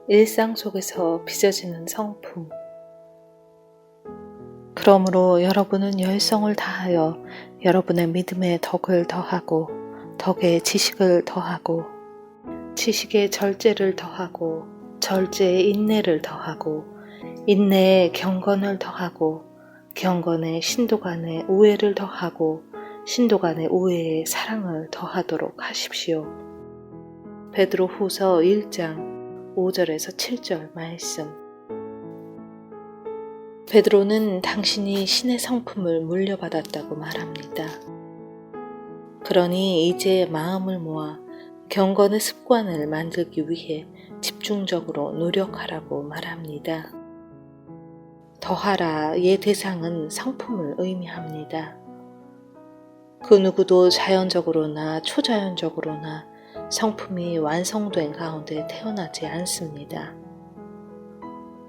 일상 속에서 빚어지는 성품. 그러므로 여러분은 열성을 다하여 여러분의 믿음에 덕을 더하고, 덕에 지식을 더하고, 지식에 절제를 더하고, 절제에 인내를 더하고, 인내에 경건을 더하고, 경건에 신도간에 우애를 더하고, 신도간에 우애에 사랑을 더하도록 하십시오. 베드로후서 1장 5절에서 7절 말씀. 베드로는 당신이 신의 성품을 물려받았다고 말합니다. 그러니 이제 마음을 모아 경건의 습관을 만들기 위해 집중적으로 노력하라고 말합니다. 더하라의 대상은 성품을 의미합니다. 그 누구도 자연적으로나 초자연적으로나 성품이 완성된 가운데 태어나지 않습니다.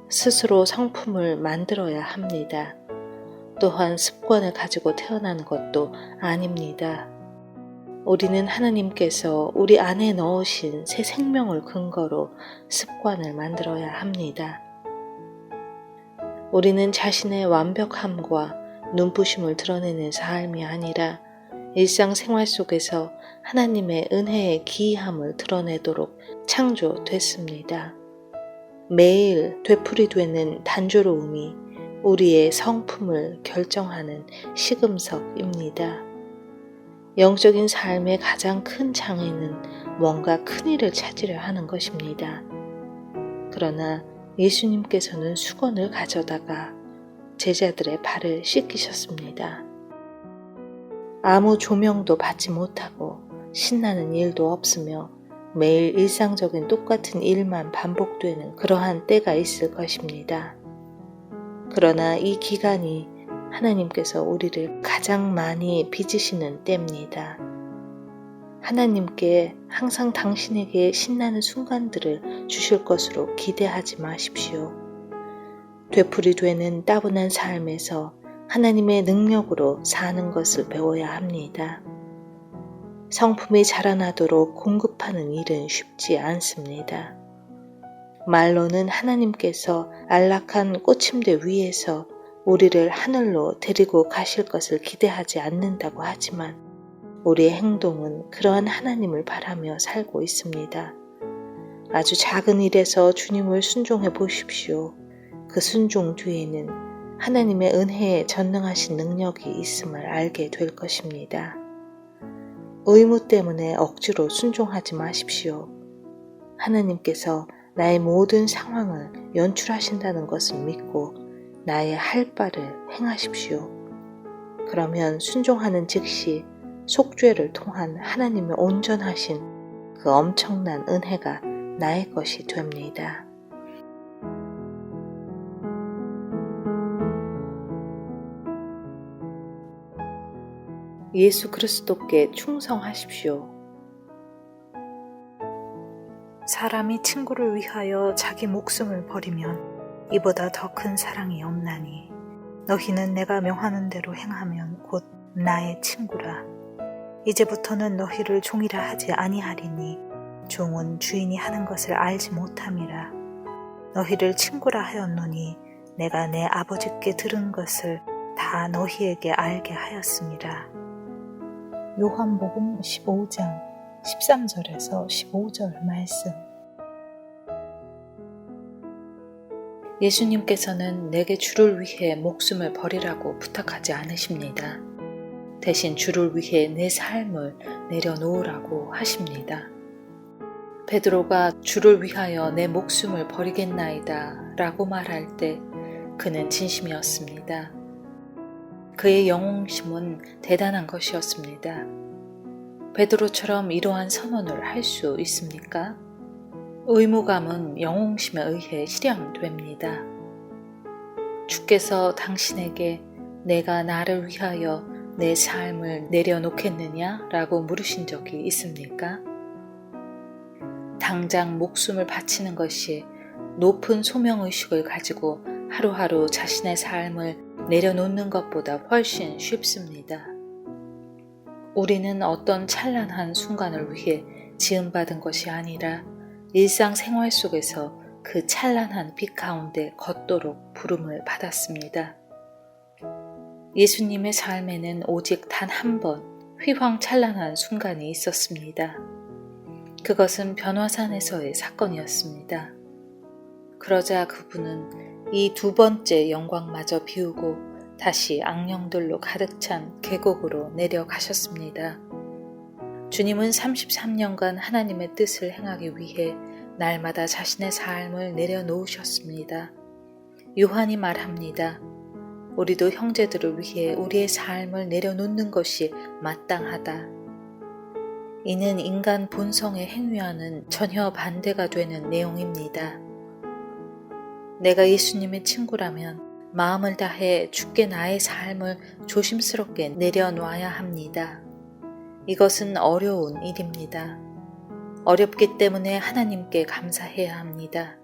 스스로 성품을 만들어야 합니다. 또한 습관을 가지고 태어나는 것도 아닙니다. 우리는 하나님께서 우리 안에 넣으신 새 생명을 근거로 습관을 만들어야 합니다. 우리는 자신의 완벽함과 눈부심을 드러내는 삶이 아니라 일상생활 속에서 하나님의 은혜의 기이함을 드러내도록 창조됐습니다. 매일 되풀이되는 단조로움이 우리의 성품을 결정하는 시금석입니다. 영적인 삶의 가장 큰 장애는 뭔가 큰 일을 찾으려 하는 것입니다. 그러나 예수님께서는 수건을 가져다가 제자들의 발을 씻기셨습니다. 아무 조명도 받지 못하고 신나는 일도 없으며 매일 일상적인 똑같은 일만 반복되는 그러한 때가 있을 것입니다. 그러나 이 기간이 하나님께서 우리를 가장 많이 빚으시는 때입니다. 하나님께 항상 당신에게 신나는 순간들을 주실 것으로 기대하지 마십시오. 되풀이되는 따분한 삶에서 하나님의 능력으로 사는 것을 배워야 합니다. 성품이 자라나도록 공급하는 일은 쉽지 않습니다. 말로는 하나님께서 안락한 꽃침대 위에서 우리를 하늘로 데리고 가실 것을 기대하지 않는다고 하지만 우리의 행동은 그러한 하나님을 바라며 살고 있습니다. 아주 작은 일에서 주님을 순종해 보십시오. 그 순종 뒤에는 하나님의 은혜에 전능하신 능력이 있음을 알게 될 것입니다. 의무 때문에 억지로 순종하지 마십시오. 하나님께서 나의 모든 상황을 연출하신다는 것을 믿고 나의 할 바를 행하십시오. 그러면 순종하는 즉시 속죄를 통한 하나님의 온전하신 그 엄청난 은혜가 나의 것이 됩니다. 예수 그리스도께 충성하십시오. 사람이 친구를 위하여 자기 목숨을 버리면 이보다 더 큰 사랑이 없나니 너희는 내가 명하는 대로 행하면 곧 나의 친구라. 이제부터는 너희를 종이라 하지 아니하리니 종은 주인이 하는 것을 알지 못함이라. 너희를 친구라 하였노니 내가 내 아버지께 들은 것을 다 너희에게 알게 하였음이라. 요한복음 15장 13절에서 15절 말씀. 예수님께서는 내게 주를 위해 목숨을 버리라고 부탁하지 않으십니다. 대신 주를 위해 내 삶을 내려놓으라고 하십니다. 베드로가 주를 위하여 내 목숨을 버리겠나이다 라고 말할 때 그는 진심이었습니다. 그의 영웅심은 대단한 것이었습니다. 베드로처럼 이러한 선언을 할 수 있습니까? 의무감은 영웅심에 의해 실현됩니다. 주께서 당신에게 내가 나를 위하여 내 삶을 내려놓겠느냐? 라고 물으신 적이 있습니까? 당장 목숨을 바치는 것이 높은 소명의식을 가지고 하루하루 자신의 삶을 내려놓는 것보다 훨씬 쉽습니다. 우리는 어떤 찬란한 순간을 위해 지음받은 것이 아니라 일상생활 속에서 그 찬란한 빛 가운데 걷도록 부름을 받았습니다. 예수님의 삶에는 오직 단 한 번 휘황찬란한 순간이 있었습니다. 그것은 변화산에서의 사건이었습니다. 그러자 그분은 이 두 번째 영광마저 비우고 다시 악령들로 가득 찬 계곡으로 내려가셨습니다. 주님은 33년간 하나님의 뜻을 행하기 위해 날마다 자신의 삶을 내려놓으셨습니다. 요한이 말합니다. 우리도 형제들을 위해 우리의 삶을 내려놓는 것이 마땅하다. 이는 인간 본성의 행위와는 전혀 반대가 되는 내용입니다. 내가 예수님의 친구라면 마음을 다해 주께 나의 삶을 조심스럽게 내려놔야 합니다. 이것은 어려운 일입니다. 어렵기 때문에 하나님께 감사해야 합니다.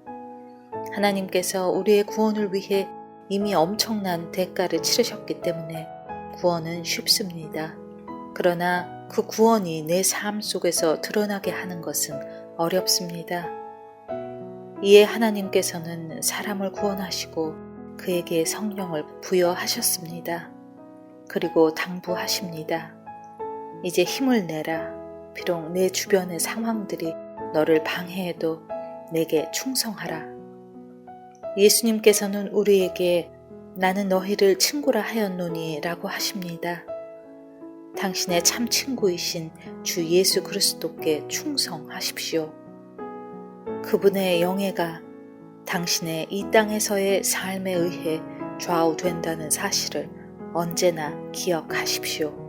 하나님께서 우리의 구원을 위해 이미 엄청난 대가를 치르셨기 때문에 구원은 쉽습니다. 그러나 그 구원이 내 삶 속에서 드러나게 하는 것은 어렵습니다. 이에 하나님께서는 사람을 구원하시고 그에게 성령을 부여하셨습니다. 그리고 당부하십니다. 이제 힘을 내라. 비록 내 주변의 상황들이 너를 방해해도 내게 충성하라. 예수님께서는 우리에게 나는 너희를 친구라 하였노니 라고 하십니다. 당신의 참 친구이신 주 예수 그리스도께 충성하십시오. 그분의 영예가 당신의 이 땅에서의 삶에 의해 좌우된다는 사실을 언제나 기억하십시오.